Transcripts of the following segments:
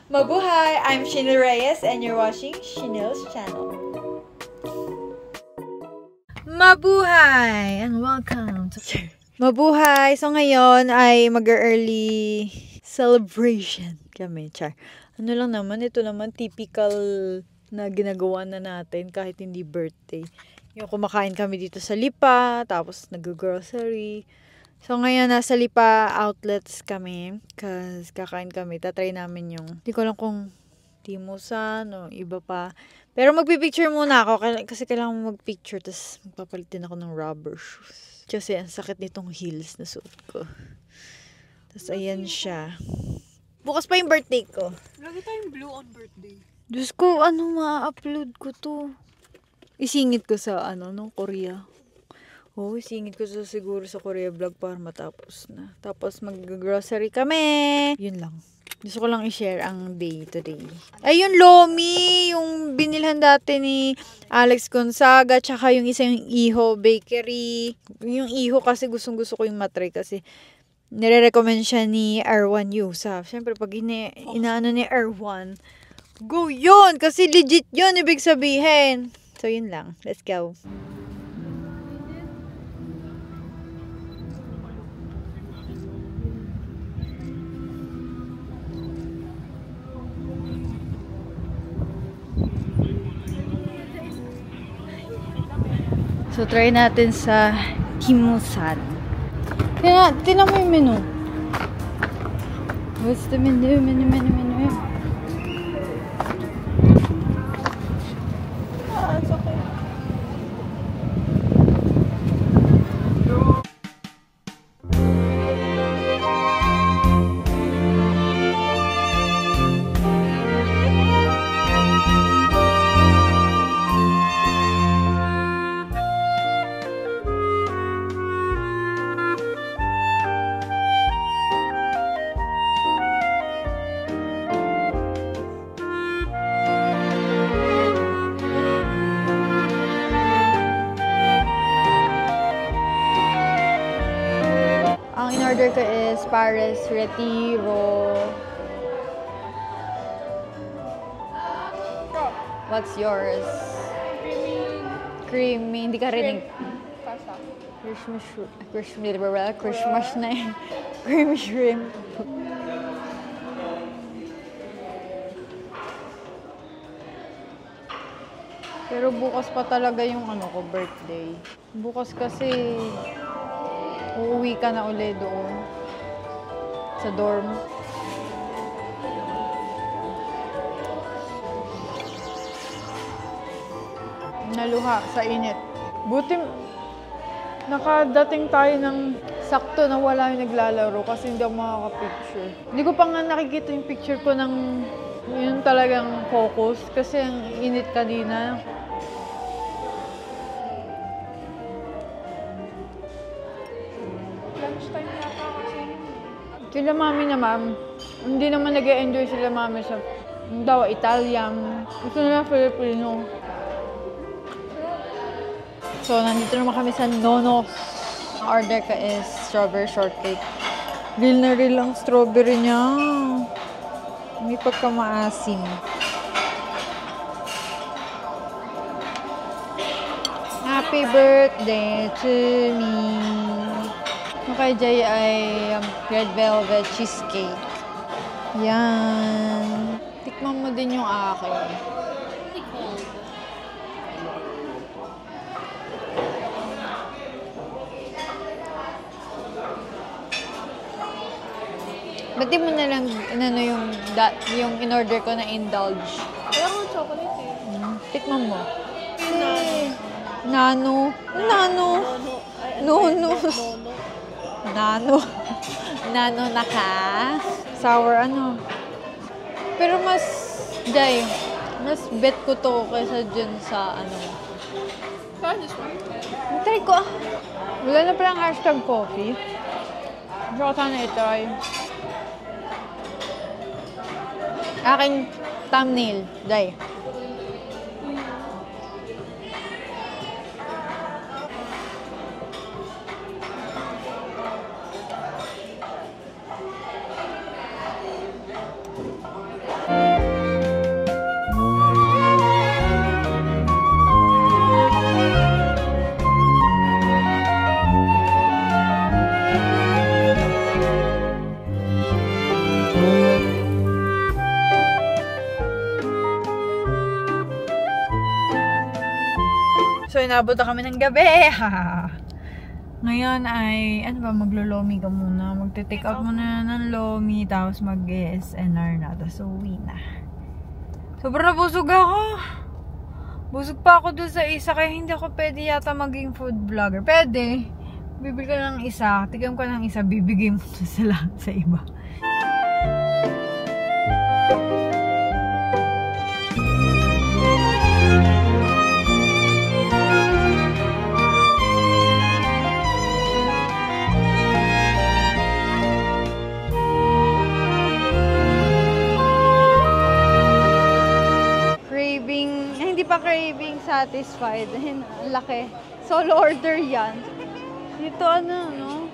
Mabuhay! I'm Shinil Reyes and you're watching Shinil's channel. Mabuhay! And welcome to... Mabuhay! So ngayon ay mag-early celebration kami. Char. Ano lang naman, ito naman typical na ginagawa na natin kahit hindi birthday. Yung kumakain kami dito sa Lipa, tapos nag-grocery. So, ngayon, nasa Lipa outlets kami. Kasi kakain kami. Tatry namin yung, hindi ko alam kung timusan o iba pa. Pero magpipicture muna ako. Kasi kailangan mo magpicture. Tapos magpapalit din ako ng rubber shoes. Kasi ang sakit nitong heels na suot ko. Tapos ayan siya. Bukas pa yung birthday ko. Lagi tayong blue on birthday. Diyos ko, ano ma-upload ko to? Isingit ko sa, nung Korea. Oo, isingit ko siguro sa Korea vlog para matapos na. Tapos mag-grocery kami. Yun lang. Gusto ko lang i-share ang day today. Ay, yung Lomi, yung binilhan dati ni Alex Gonzaga, tsaka yung isang Iho Bakery. Yung Iho kasi gustong-gusto ko yung matry kasi nire-recommend siya ni R1 Yusuf. Siyempre, pag inaano ni R1, go yun! Kasi legit yun, ibig sabihin. So, yun lang. Let's go. So, try natin sa Kimusan. Tinan mo yung menu. What's the menu? Menu. It's okay. Ang in-order ko is Paris Retiro. What's yours? Creamy. Hindi ka rinig. Pasta. Christmas na yun. Creamy shrimp. Pero bukas pa talaga yung ko, birthday. Bukas kasi uuwi ka na uli doon sa dorm. Naluha sa init. Buti nakadating tayo ng sakto na wala yung naglalaro kasi hindi ako makaka-picture. Hindi ko pa nga nakikita yung picture ko ng yun talagang focus kasi ang init kanina. Lunchtime yata kasi. Sila mami naman, hindi naman nag-e-enjoy sila mami sa daw Italian. Gusto nila Filipino. So, nandito naman kami sa Nonos. Ang order ko is strawberry shortcake. Real na real ang strawberry niya. May pagkamaasim. Happy birthday to me. Yung kay Jay ay red velvet cheesecake. Yan. Tikman mo din yung akin. Ba't di mo na lang yung in-order ko na indulge? Wala akong chocolate eh. Tikman mo. Nano. Nano na ka. Sour Pero mas bet ko to kaysa dyan sa Saan this one? Try ko Wala na palang hashtag coffee. Gusto ko sana itry. Aking thumbnail. Day. So, inabot na kami ng gabi. Ngayon ay, ano ba, maglo-lomi ka muna. Magte-take out muna ng lomi, tapos mag-SNR na. Tapos uwi na. Sobrang busog ako. Busog pa ako doon sa isa, kaya hindi ako pwede yata maging food vlogger. Pwede. Bibili ka ng isa, tigam ka ng isa, bibigay mo sa iba. Hindi pa craving satisfied. Ang laki. Solo order yan. Dito no?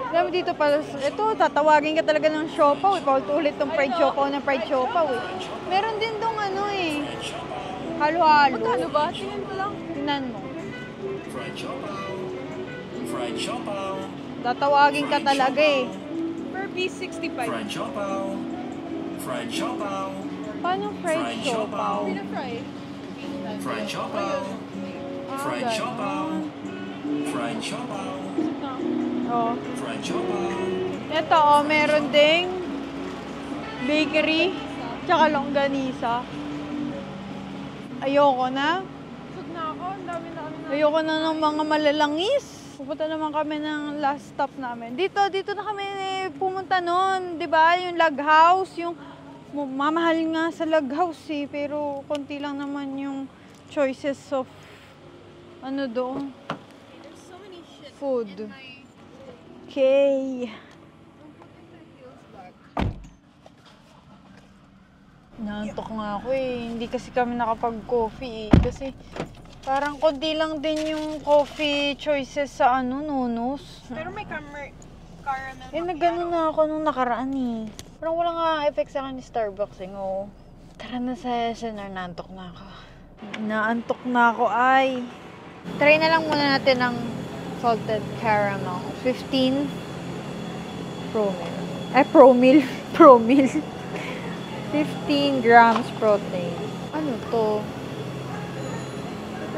Alam mo dito pala, ito, tatawagin ka talaga ng siopaw. Paulit-ulit tong fried siopaw ng fried siopaw eh. Meron din dong halo-halo. Magkano ba? Tingnan ko lang. Tingnan mo. Fried siopaw. Fried siopaw. Tatawagin ka talaga eh. Per piece, 65. Fried siopaw. Fried siopaw. Paano fried siopaw? Pina-fry. Fried siopaw. Fried siopaw. Fried siopaw. Oh. Fried siopaw. Ito meron ding bakery tsaka longganisa. Ayoko na. Busog na ako. Ang dami na kami na. Ayoko na ng mga malalangis. Pupunta naman kami ng last stop namin. Dito na kami pumunta noon, 'di ba? Yung log house, yung mamahal nga sa log house eh, pero konti lang naman yung choices of doon. There's so many shit Food. in my... Okay. Naantok nga ako eh. Hindi kasi kami nakapag-coffee eh. Kasi parang konti lang din yung coffee choices sa Nonos. Pero may caramel Nagano na ako nung nakaraan eh. Parang wala nga effect sa akin ni Starbucks eh. Oo. Tara na sa SNR, naantok na ako. Naantok na ako ay. Try na lang muna natin ng salted caramel. 15 promil. Promil. Promil. 15 grams protein. Ano to?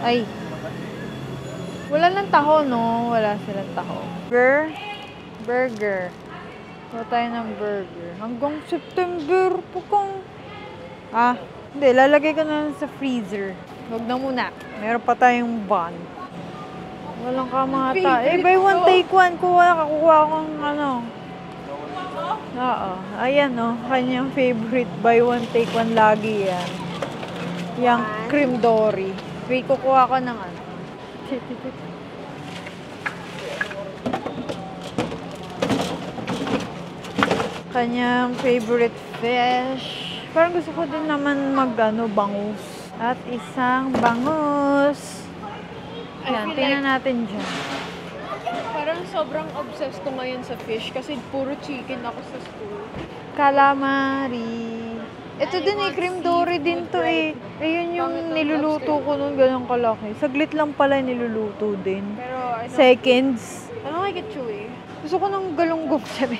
Ay. Wala lang taho, no? Wala silang taho. Burger. Wala tayo ng burger. Hanggang September po kung... Hindi. Lalagay ko na sa freezer. Huwag na muna. Meron pa tayong bun. Walang kamata. Buy one, take one. Kakuha akong Oo. Ayan, kanyang favorite. Buy one, take one lagi yan. Yang cream dory. Wait, kukuha ko ng kanyang favorite fish. Parang gusto ko din naman bangus. At isang bangus. Yan, tingnan natin dyan. Parang sobrang obsessed ko ngayon sa fish kasi puro chicken ako sa school. Calamari. Ito din cream dory din to eh. Ayun yung niluluto ko nun, ganun kalaki. Saglit lang pala niluluto din. Pero Seconds. I don't like it chewy. Gusto ko ng galunggong sabi.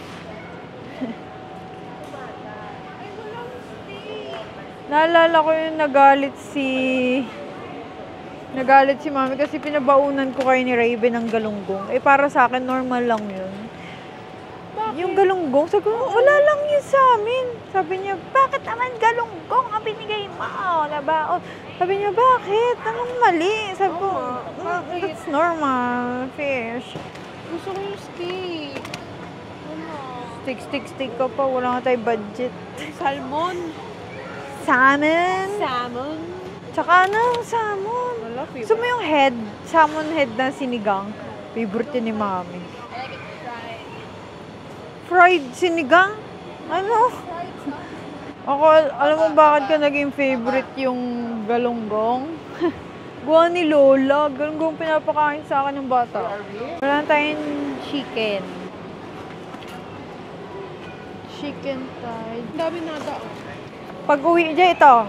Naalala ko yung nagalit si mami kasi pinabaunan ko kayo ni Raven ng galunggong. Para sa akin, normal lang yun. Bakit? Yung galunggong, sabi ko, wala lang yun sa amin. Sabi niya, bakit naman galunggong ang binigay mo? Nabaon. Sabi niya, bakit? Anong mali? Sabi ko, that's normal. Fish. Gusto ko yung steak. Stick ka pa. Wala nga tayo budget. Salmon. Salmon. Salmon. Tsaka salmon. Wala, Gusto mo yung head? Salmon head na sinigang. Favorite yun ni mami. I like it fried. Fried sinigang? Ano? Ako, alam mo bakit ka naging favorite yung galunggong? Gawa ni Lola. Galunggong pinapakain sa akin ng bata. Wala tayong chicken. Chicken thigh. Ang dami nata. Pag-uwi dyan, ito.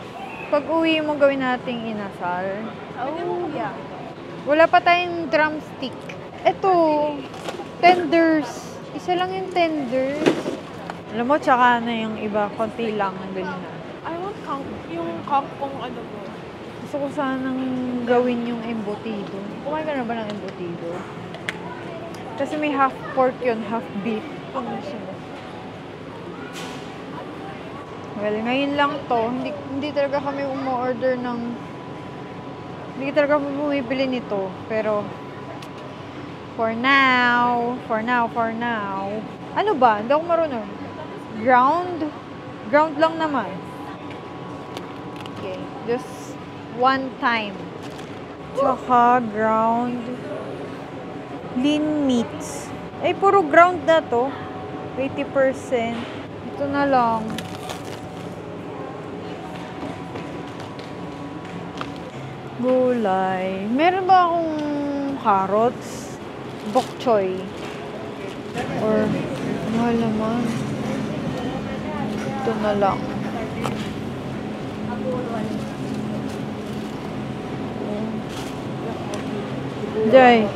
Pag-uwi mo gawin nating inasal. Oh, yeah. Wala pa tayong drumstick. Ito, tenders. Isa lang yung tenders. Alam mo, tsaka na yung iba, konti lang. Ganyan na. I want yung kangkong mo. Gusto ko sanang gawin yung embutido. Kumain ka na ba ng embutido? Kasi may half pork yun, half beef. Ano gusto mo? Well, ngayon lang to. Hindi talaga kami umu-order ng... Hindi talaga kami bumibili nito. Pero, for now. Ano ba? Hindi ako marunong. Ground lang naman. Okay. Just one time. Tsaka ground lean meats. Ay, puro ground na to. 80%. Ito na lang. Gulay. Meron ba akong carrots? Bok choy. Or, mahal naman. Ito na lang. Jay.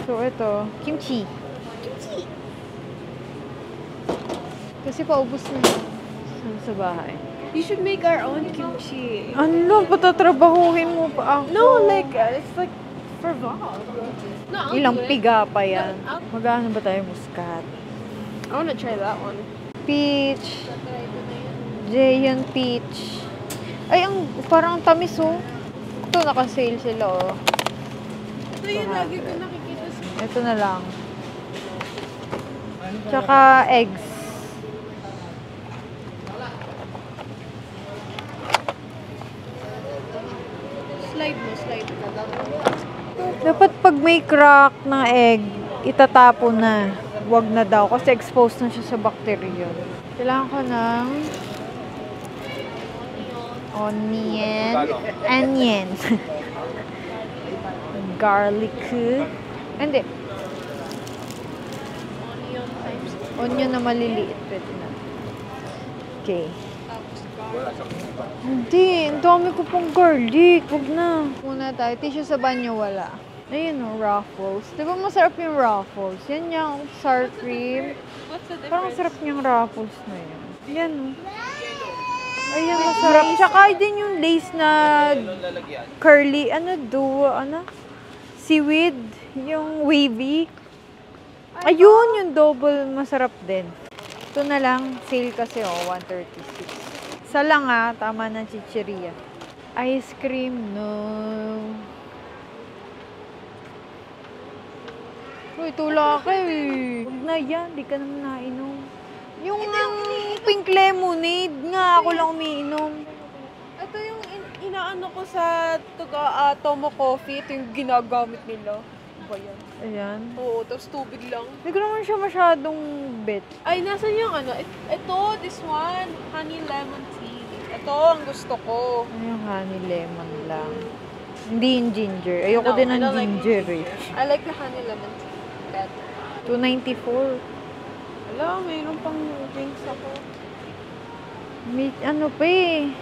So, ito. Kimchi. Kasi paubos na sa bahay. You should make our own kimchi. Ano? Patatrabahuhin mo pa ako. No, like, it's like for vlog. No, I'll Ilang do it. piga pa yan. No, Mag-ano ba tayo muskat? I wanna try that one. Peach. Jayon peach. Ay, ang parang tamis oh. Ito, naka-sale sila oh. Ito yung lagi ko nakikita sa... Ito na lang. Tsaka eggs. Slide. Dapat pag may crack na egg, itatapon na. Wag na daw kasi exposed na siya sa bacteria. Kailangan ko ng onion, garlic, hindi. Onion na maliliit. Pwede na. Okay. Hindi, ang dami ko pong garlic. Huwag na. Muna tayo. Tissue sa banyo, wala. Ayun o, Ruffles. Di ba masarap yung Ruffles? Yan yung sour cream. What's the difference? Parang masarap yung Ruffles na yan. Yan o. Ayan, masarap. Tsaka din yung lace na curly, seaweed. Yung wavy. Ayun, yung double. Masarap din. Ito na lang. Sale kasi 136. Isa lang tama ng chicheria. Ice cream, no. Uy, tula ka eh. Huwag na yan, di ka naman nainom. Yung pink lemonade nga, ako lang umiinom. Ito yung inaano ko sa Tomo Coffee. Ito yung ginagamit nila. Ba yan? Ayan. Oo, tapos tubig lang. Hindi ko naman siya masyadong bet. Ay, nasan yung ano? Ito, this one. Honey lemon tea. Ito, ang gusto ko. Ano yung honey lemon lang. Hindi yung ginger. Ayoko No, din I ng don't like ginger eh. I like the honey lemon tea better. 294. Wala, mayroon pang drinks ako. May ano pa eh.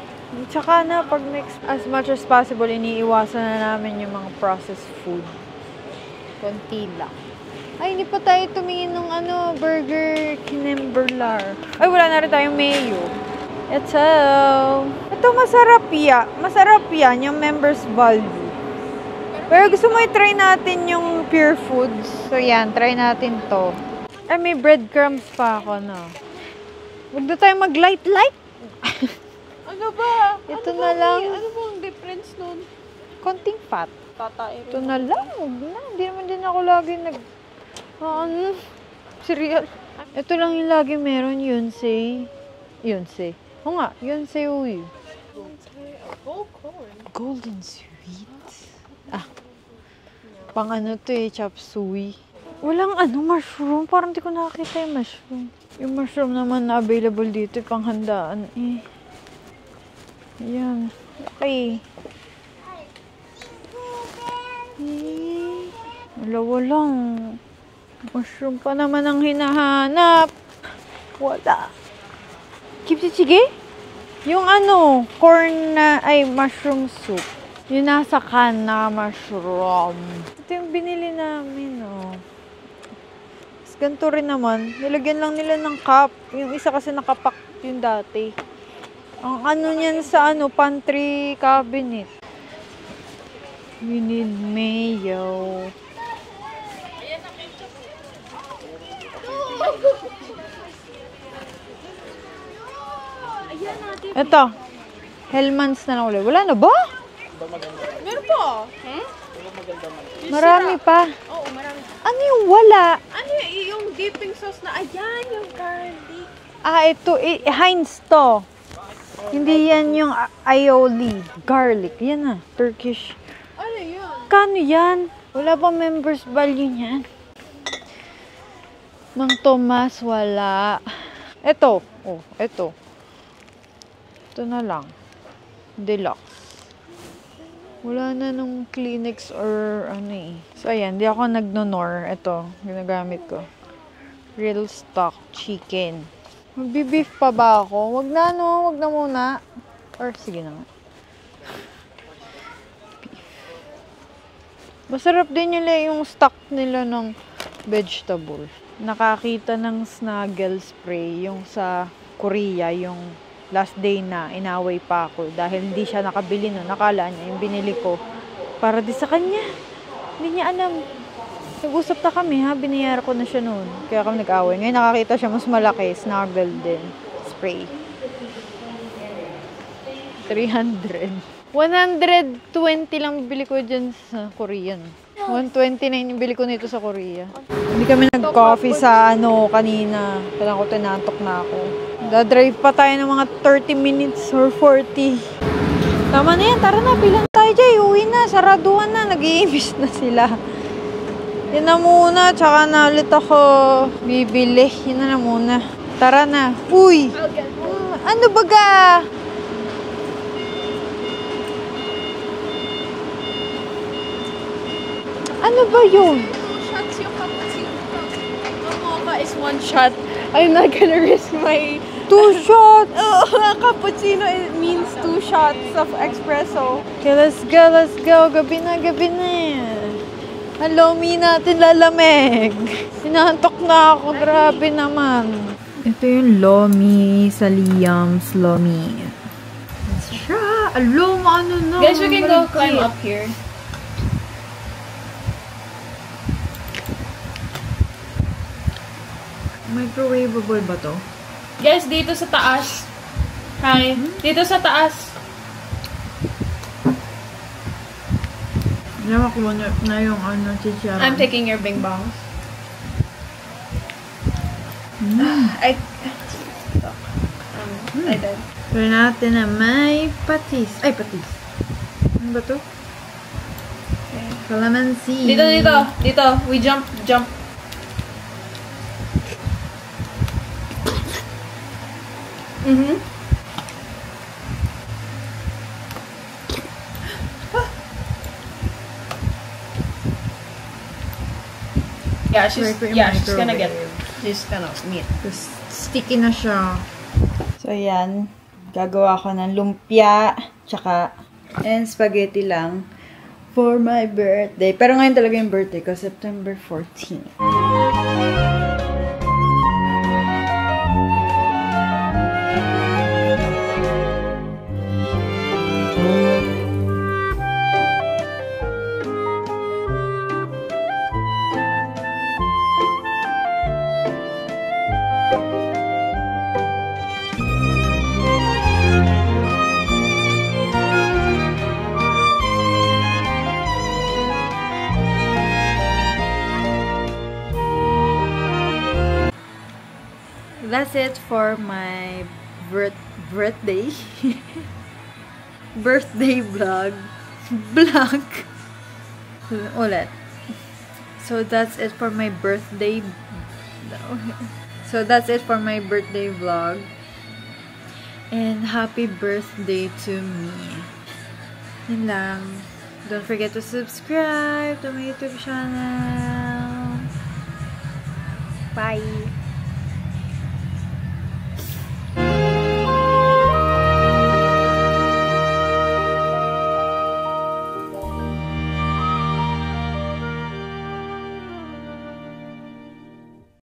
Tsaka na, pag next, as much as possible, iniiwasan na namin yung mga processed food. Konti lang. Ay, hindi pa tayo tumingin ng burger kinemberlar. Ay, wala na rin tayong mayo. Ito masarap yan. Masarap yan, yung members value. Pero gusto mo i-try natin yung pure foods. So yan, try natin to. Ay, may breadcrumbs pa ako, no? Huwag na tayo mag-light-light. Ano ba? Ito ano na ba, lang. Ano bang difference nun? Konting fat. Tatae Ito na lang. Huwag na. Hindi naman din ako lagi cereal. Ito lang yung lagi meron. Yonsei. Oo nga. Yonsei uwi. Gold corn. Golden sweet. Pang to chop suey. Walang mushroom. Parang di ko nakakita yung mushroom. Yung mushroom naman na available dito, pang handaan eh. Ayan. Okay. Dalawa lang. Mushroom pa naman ang hinahanap. Wala. Kimchi-jjigae? Yung corn na, mushroom soup. Yung nasa can na mushroom. Ito yung binili namin, Ganito rin naman. Nilagyan lang nila ng cup. Yung isa kasi nakapak yung dati. Ang ano niyan sa pantry cabinet. We need mayo. Ito. Hellmann's na lang ulit. Wala na ba? Meron po. Marami pa. Oo, marami. Ano yung wala? Ano yung dipping sauce na, ayan, yung garlic. Ito. Heinz to. Hindi yan yung aioli. Garlic. Yan na. Turkish. Ano yun? Kano yan? Wala pa members value niyan. Mang Tomas, wala. Ito. Oh, ito. Ito na lang. Deluxe. Wala na nung Kleenex or ano eh. So, ayan. Di ako nag-nor. Ito. Ginagamit ko. Real stock chicken. Magbi-beef pa ba ako? Wag na no. Wag na muna. Or sige na nga. Beef. Masarap din yung stock nila ng vegetable. Nakakita ng snuggle spray. Yung sa Korea. Yung last day na inaway pa ako dahil hindi siya nakabili nun. Nakala niya yung binili ko para di sa kanya. Hindi niya alam. Nag-usap na kami ha, biniyara ko na siya noon. Kaya kami nag-away. Ngayon nakakita siya mas malaki, snuggle din. Spray. 300. 120 lang bibili ko dyan sa Korean. 129 yung bili ko nito sa Korea. Hindi kami nag-coffee sa kanina. Kailangan ko tinantok na ako. Dadrive pa tayo ng mga 30 minutes or 40. Tama na yan. Tara na. Bilang tayo dyan. Uwi na. Saraduhan na. Nag-iimbis na sila. Yan na muna. Tsaka na ulit ako bibili. Yan na muna. Tara na. Uy! Ano baga? Ano ba yun? 2 shots yung cappuccino. Ang mocha is 1 shot. I'm not gonna risk my... 2 shots! Cappuccino, it means 2 shots of espresso. Okay, let's go, let's go. Gabi na, gabi na. Hello, natin lalamig. Sinantok na ako. Grabe naman. Ito yung lomi sa Liam's lomi. Siya! Alo, ano na? Guys, we can go climb up here. Microwavable ba to? Guys, dito sa taas. Hi. Dito sa taas. Nawa ko na yung chicharon. I'm taking your bing bong. I did. Pero natin na may patis. Ay, patis. Ano ba to? Calamansi. Dito. We jump. Yeah, she's gonna get this kind of meat. Sticky na siya. So, ayan. Gagawa ko ng lumpia. Tsaka, and spaghetti lang. For my birthday. Pero ngayon talaga yung birthday ko. September 14. That's it for my birthday birthday vlog. Ulit. So that's it for my birthday. So that's it for my birthday vlog. And happy birthday to me. Yun lang. Don't forget to subscribe to my YouTube channel. Bye.